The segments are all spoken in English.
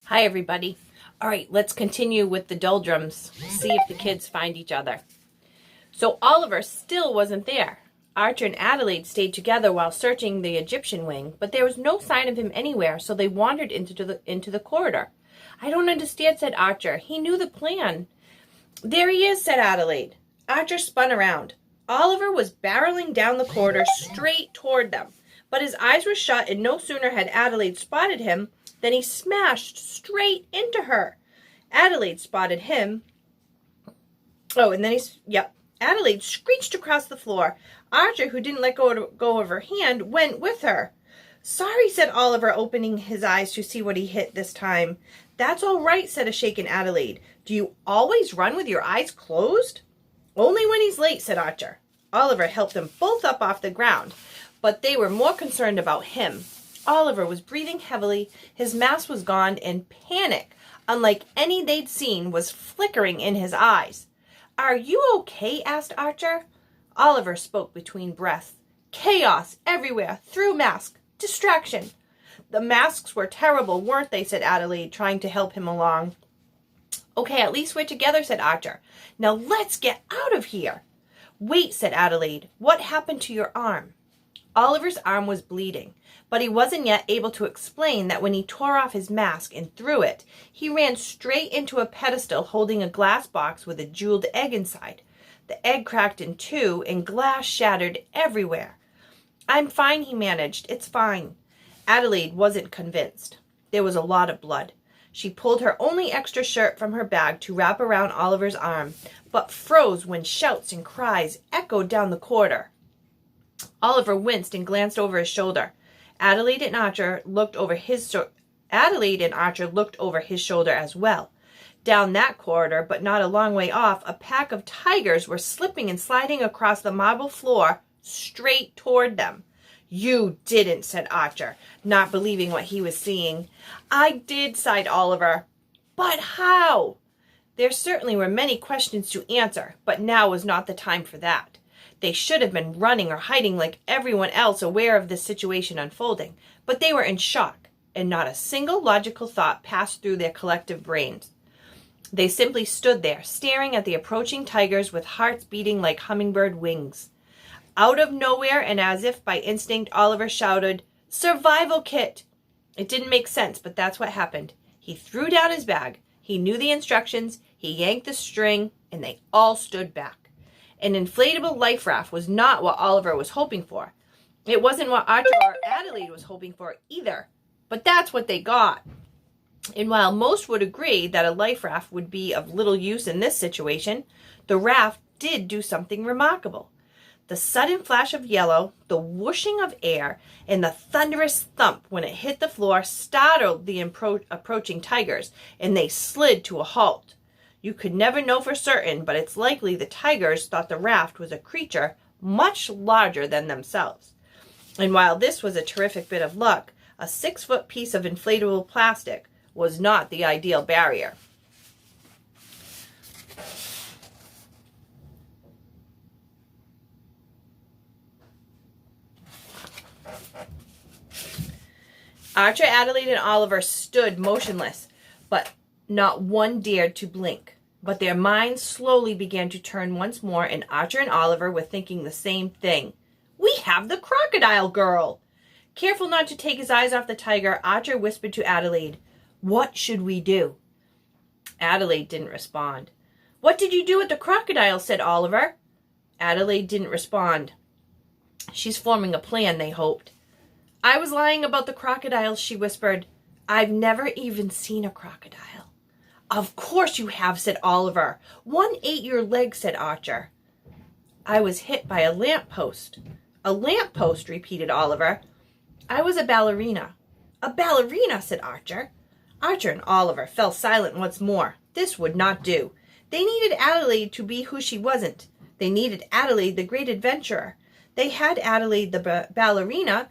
Hi, everybody. All right, let's continue with the doldrums. See if the kids find each other. So Oliver still wasn't there. Archer and Adelaide stayed together while searching the Egyptian wing, but there was no sign of him anywhere, so they wandered into the corridor. I don't understand, said Archer. He knew the plan. There he is, said Adelaide. Archer spun around. Oliver was barreling down the corridor straight toward them, but his eyes were shut, and no sooner had Adelaide spotted him than he smashed straight into her. Adelaide spotted him. Adelaide screeched across the floor. Archer, who didn't let go of her hand, went with her. Sorry, said Oliver, opening his eyes to see what he hit this time. That's all right, said a shaken Adelaide. Do you always run with your eyes closed? Only when he's late, said Archer. Oliver helped them both up off the ground, but they were more concerned about him. Oliver was breathing heavily, his mask was gone, and panic, unlike any they'd seen, was flickering in his eyes. Are you okay? Asked Archer. Oliver spoke between breaths. Chaos everywhere, through masks, distraction. The masks were terrible, weren't they? Said Adelaide, trying to help him along. Okay, at least we're together, said Archer. Now let's get out of here. Wait, said Adelaide. What happened to your arm? Oliver's arm was bleeding, but he wasn't yet able to explain that when he tore off his mask and threw it, he ran straight into a pedestal holding a glass box with a jeweled egg inside. The egg cracked in two, and glass shattered everywhere. I'm fine, he managed. It's fine. Adelaide wasn't convinced. There was a lot of blood. She pulled her only extra shirt from her bag to wrap around Oliver's arm, but froze when shouts and cries echoed down the corridor. Oliver winced and glanced over his shoulder. Adelaide and Archer looked over his shoulder as well. Down that corridor, but not a long way off, a pack of tigers were slipping and sliding across the marble floor straight toward them. You didn't, said Archer, not believing what he was seeing. I did, sighed Oliver. But how? There certainly were many questions to answer, but now was not the time for that. They should have been running or hiding like everyone else, aware of the situation unfolding, but they were in shock, and not a single logical thought passed through their collective brains. They simply stood there, staring at the approaching tigers with hearts beating like hummingbird wings. Out of nowhere, and as if by instinct, Oliver shouted, "Survival kit!" It didn't make sense, but that's what happened. He threw down his bag. He knew the instructions. He yanked the string, and they all stood back. An inflatable life raft was not what Oliver was hoping for. It wasn't what Archer or Adelaide was hoping for either. But that's what they got. And while most would agree that a life raft would be of little use in this situation, the raft did do something remarkable. The sudden flash of yellow, the whooshing of air, and the thunderous thump when it hit the floor startled the approaching tigers, and they slid to a halt. You could never know for certain, but it's likely the tigers thought the raft was a creature much larger than themselves. And while this was a terrific bit of luck, a 6-foot piece of inflatable plastic was not the ideal barrier. Archer, Adelaide, and Oliver stood motionless, but not one dared to blink. But their minds slowly began to turn once more, and Archer and Oliver were thinking the same thing. We have the crocodile girl! Careful not to take his eyes off the tiger, Archer whispered to Adelaide, What should we do? Adelaide didn't respond. What did you do with the crocodile? Said Oliver. Adelaide didn't respond. She's forming a plan, they hoped. I was lying about the crocodiles, she whispered. I've never even seen a crocodile. Of course you have, said Oliver. One ate your leg, said Archer. I was hit by a lamppost. A lamppost, repeated Oliver. I was a ballerina. A ballerina, said Archer. Archer and Oliver fell silent once more. This would not do. They needed Adelaide to be who she wasn't. They needed Adelaide, the great adventurer. They had Adelaide, the ballerina,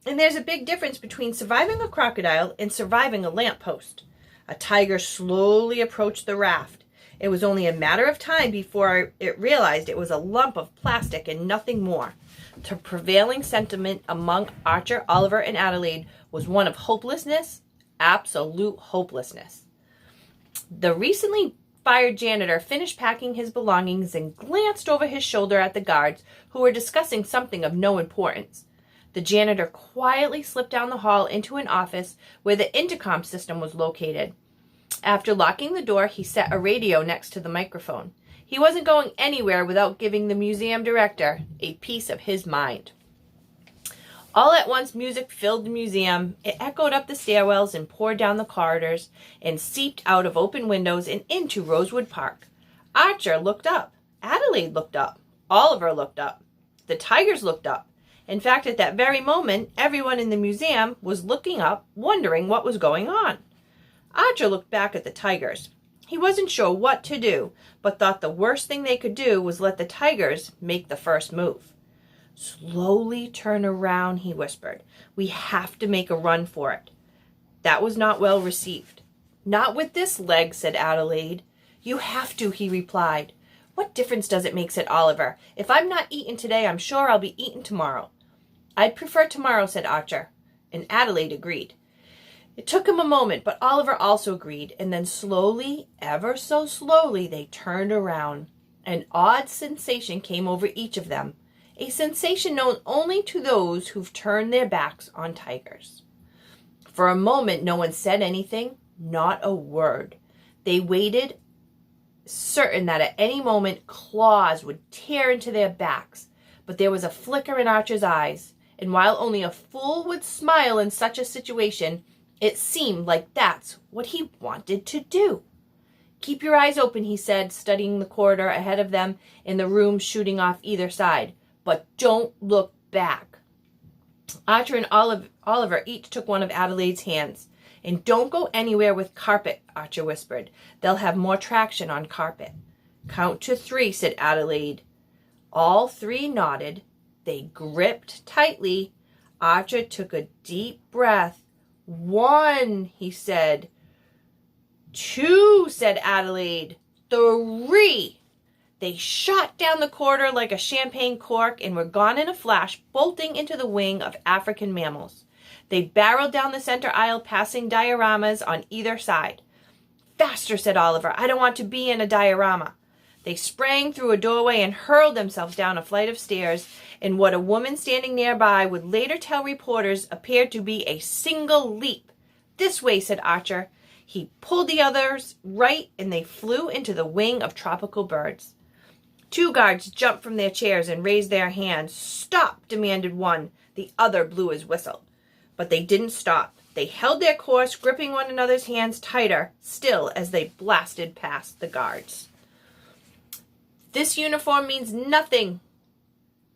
and there's a big difference between surviving a crocodile and surviving a lamppost. A tiger slowly approached the raft. It was only a matter of time before it realized it was a lump of plastic and nothing more. The prevailing sentiment among Archer, Oliver, and Adelaide was one of hopelessness Absolute hopelessness. The recently fired janitor finished packing his belongings and glanced over his shoulder at the guards who were discussing something of no importance. The janitor quietly slipped down the hall into an office where the intercom system was located. After locking the door, he set a radio next to the microphone. He wasn't going anywhere without giving the museum director a piece of his mind. All at once, music filled the museum. It echoed up the stairwells and poured down the corridors and seeped out of open windows and into Rosewood Park. Archer looked up. Adelaide looked up. Oliver looked up. The tigers looked up. In fact, at that very moment, everyone in the museum was looking up, wondering what was going on. Archer looked back at the tigers. He wasn't sure what to do, but thought the worst thing they could do was let the tigers make the first move. "Slowly turn around," he whispered. "We have to make a run for it." That was not well received. "Not with this leg," said Adelaide. "You have to," he replied. "What difference does it make?" said Oliver. "If I'm not eaten today, I'm sure I'll be eaten tomorrow." "I'd prefer tomorrow," said Archer, and Adelaide agreed. It took him a moment, but Oliver also agreed, and then slowly, ever so slowly, they turned around. An odd sensation came over each of them, a sensation known only to those who've turned their backs on tigers. For a moment, no one said anything, not a word. They waited, certain that at any moment claws would tear into their backs, but there was a flicker in Archer's eyes, and while only a fool would smile in such a situation, it seemed like that's what he wanted to do. "Keep your eyes open," he said, studying the corridor ahead of them and the rooms shooting off either side. "But don't look back." Archer and Oliver each took one of Adelaide's hands. "And don't go anywhere with carpet," Archer whispered. "They'll have more traction on carpet." "Count to 3, said Adelaide. All 3 nodded. They gripped tightly. Archer took a deep breath. 1, he said. 2, said Adelaide. 3. They shot down the corridor like a champagne cork and were gone in a flash, bolting into the wing of African mammals. They barreled down the center aisle, passing dioramas on either side. "Faster," said Oliver. "I don't want to be in a diorama." They sprang through a doorway and hurled themselves down a flight of stairs in what a woman standing nearby would later tell reporters appeared to be a single leap. "This way," said Archer. He pulled the others right, and they flew into the wing of tropical birds. 2 guards jumped from their chairs and raised their hands. "Stop," demanded one. The other blew his whistle. But they didn't stop. They held their course, gripping one another's hands tighter still as they blasted past the guards. "This uniform means nothing,"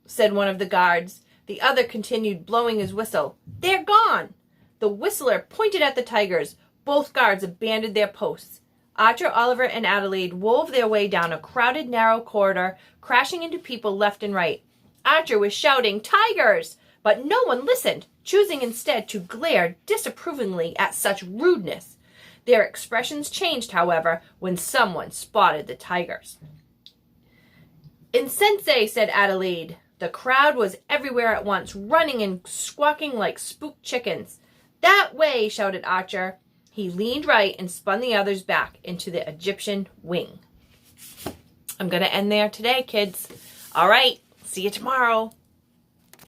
said one of the guards. The other continued blowing his whistle. "They're gone." The whistler pointed at the tigers. Both guards abandoned their posts. Archer, Oliver, and Adelaide wove their way down a crowded, narrow corridor, crashing into people left and right. Archer was shouting, "Tigers!" but no one listened, choosing instead to glare disapprovingly at such rudeness. Their expressions changed, however, when someone spotted the tigers. "Insensei," said Adelaide. The crowd was everywhere at once, running and squawking like spooked chickens. "That way," shouted Archer. He leaned right and spun the others back into the Egyptian wing. I'm going to end there today, kids. All right. See you tomorrow.